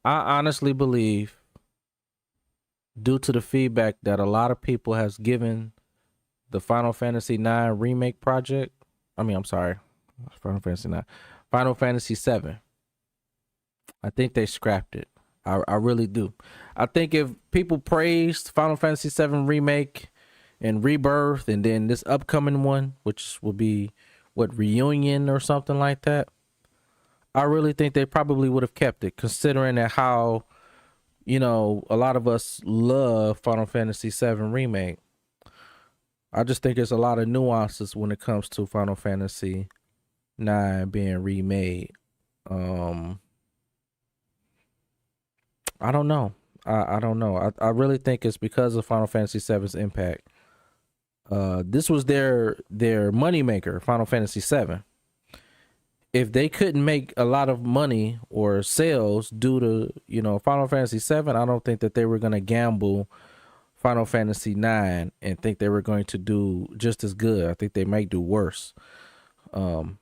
I honestly believe, due to the feedback that a lot of people has given the Final Fantasy 9 remake project. I'm sorry, Final Fantasy 9, Final Fantasy 7. I think they scrapped it. I really do. I think if people praised Final Fantasy 7 remake and rebirth, and then this upcoming one, which will be what, reunion or something like that, I really think they probably would have kept it, considering that how a lot of us love Final Fantasy 7 remake. I just think there's a lot of nuances when it comes to Final Fantasy 9 being remade. Um, I don't know. I don't know. I really think it's because of Final Fantasy 7's impact. This was their moneymaker, Final Fantasy 7. If they couldn't make a lot of money or sales due to Final Fantasy 7, I don't think that they were gonna gamble Final Fantasy 9 and think they were going to do just as good. I think they might do worse. Um,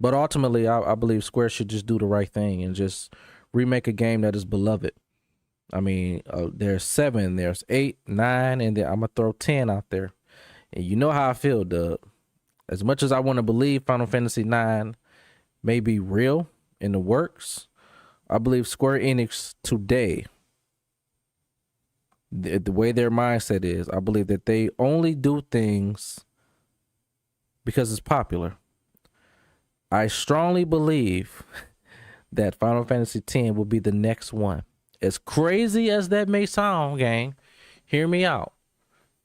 but ultimately, I believe Square should just do the right thing and just remake a game that is beloved. I mean, there's 7, there's 8, 9, and then I'm gonna throw 10 out there. And you know how I feel, Dub. As much as I want to believe Final Fantasy 9 may be real in the works, I believe Square Enix today, the way their mindset is, I believe that they only do things because it's popular. I strongly believe that Final Fantasy X will be the next one. As crazy as that may sound, gang, hear me out.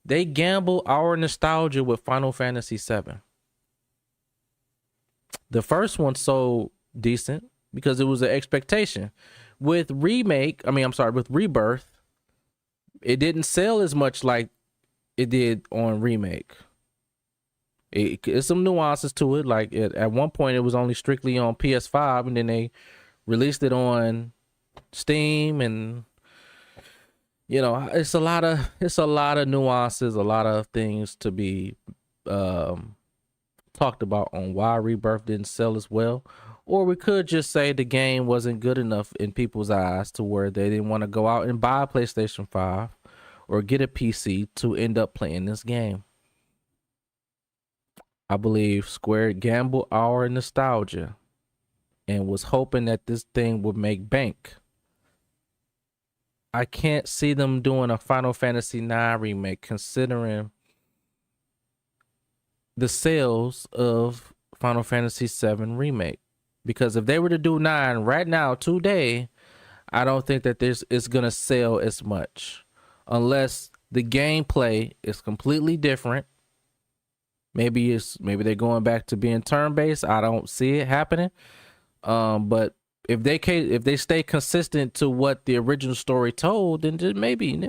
They gamble our nostalgia with Final Fantasy VII. The first one sold decent because it was an expectation. With with Rebirth, it didn't sell as much like it did on Remake. It's some nuances to it. Like at one point, it was only strictly on PS5, and then they released it on Steam, and it's a lot of nuances, a lot of things to be talked about on why Rebirth didn't sell as well. Or we could just say the game wasn't good enough in people's eyes to where they didn't want to go out and buy a PlayStation 5 or get a PC to end up playing this game. I believe Square gambled our nostalgia and was hoping that this thing would make bank. I can't see them doing a Final Fantasy 9 remake considering the sales of Final Fantasy 7 remake. Because if they were to do 9 right now today, I don't think that it's gonna sell as much unless the gameplay is completely different. Maybe they're going back to being turn based. I don't see it happening. But if they stay consistent to what the original story told, then maybe it's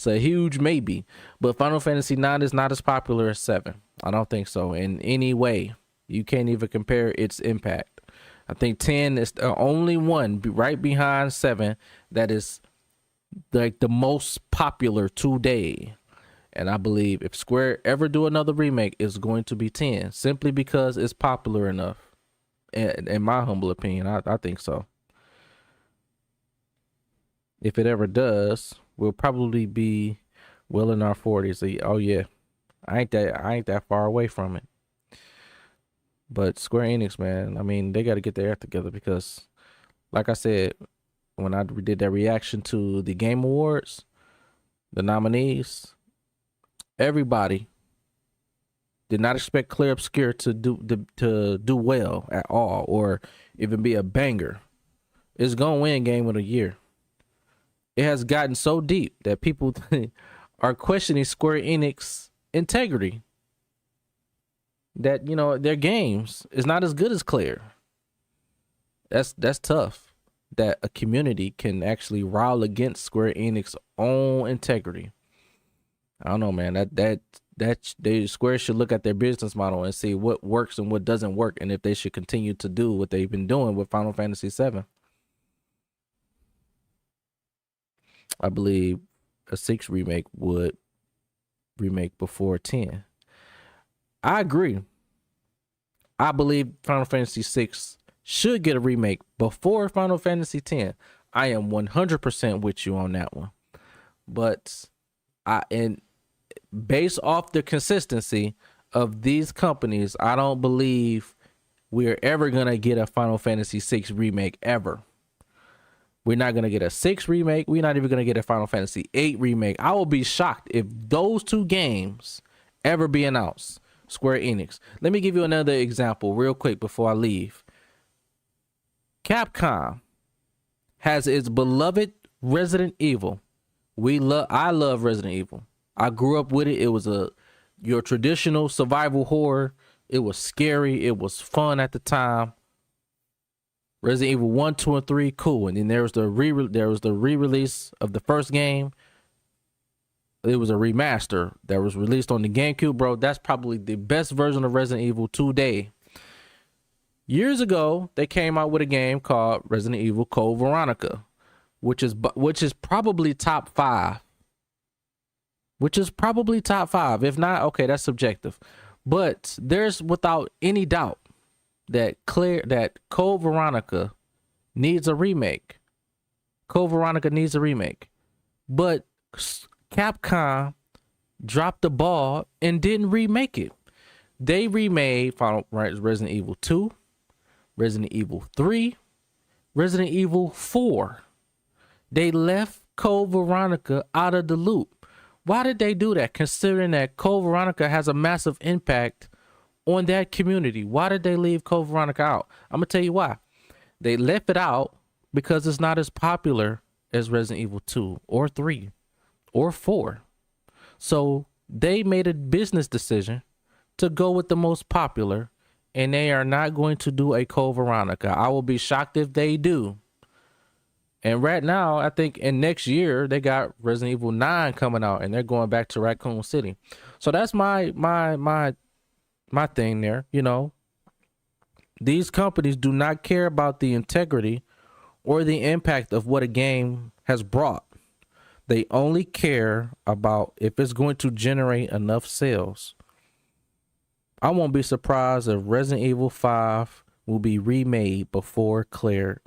a huge maybe. But Final Fantasy 9 is not as popular as 7. I don't think so in any way. You can't even compare its impact. I think 10 is the only one right behind 7 that is like the most popular today. And I believe if Square ever do another remake, it's going to be 10, simply because it's popular enough. In my humble opinion, I think so. If it ever does, we'll probably be well in our 40s. Oh yeah, I ain't that far away from it. But Square Enix, man, I mean, they got to get their act together because, like I said, when I did that reaction to the Game Awards, the nominees, everybody did not expect Clear Obscure to do well at all or even be a banger. It's gonna win Game of the Year. It has gotten so deep that people are questioning Square Enix integrity. That their games is not as good as Clear. That's tough. That a community can actually rile against Square Enix own integrity. I don't know, man. They Square should look at their business model and see what works and what doesn't work, and if they should continue to do what they've been doing with Final Fantasy VII. I believe a 6 remake would remake before 10. I agree. I believe Final Fantasy 6 should get a remake before Final Fantasy X. I am 100% with you on that one. But and based off the consistency of these companies, I don't believe we're ever gonna get a Final Fantasy VI remake ever. We're not gonna get a 6 remake. We're not even gonna get a Final Fantasy 8 remake. I will be shocked if those two games ever be announced. Square Enix. Let me give you another example real quick before I leave. Capcom has its beloved Resident Evil. I love Resident Evil. I grew up with it. It was your traditional survival horror. It was scary. It was fun at the time. Resident Evil 1, 2, and 3, cool. And then there was the re-release of the first game. It was a remaster that was released on the GameCube, bro. That's probably the best version of Resident Evil today. Years ago, they came out with a game called Resident Evil Code Veronica, which is probably top 5. Which is probably top 5. If not, okay, that's subjective. But there's without any doubt that Code Veronica needs a remake. Code Veronica needs a remake. But Capcom dropped the ball and didn't remake it. They remade Resident Evil 2, Resident Evil 3, Resident Evil 4. They left Code Veronica out of the loop. Why did they do that? Considering that Code Veronica has a massive impact on that community. Why did they leave Code Veronica out? I'm going to tell you why. They left it out because it's not as popular as Resident Evil 2 or 3 or 4. So they made a business decision to go with the most popular, and they are not going to do a Code Veronica. I will be shocked if they do. And right now, I think in next year, they got Resident Evil 9 coming out, and they're going back to Raccoon City. So that's my thing there. You know, these companies do not care about the integrity or the impact of what a game has brought. They only care about if it's going to generate enough sales. I won't be surprised if Resident Evil 5 will be remade before Code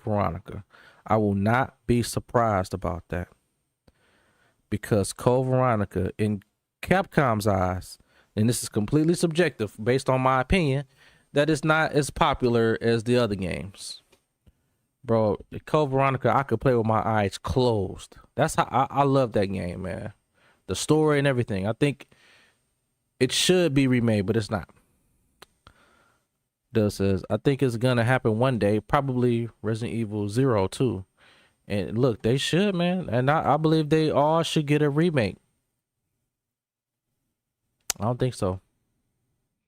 Veronica. I will not be surprised about that. Because Code Veronica, in Capcom's eyes, and this is completely subjective based on my opinion, that is not as popular as the other games. Bro, Code Veronica, I could play with my eyes closed. That's how I love that game, man. The story and everything. I think it should be remade, but it's not. Does says I think it's gonna happen one day, probably Resident Evil 0 too. And look, they should, man. And I believe they all should get a remake. I don't think so.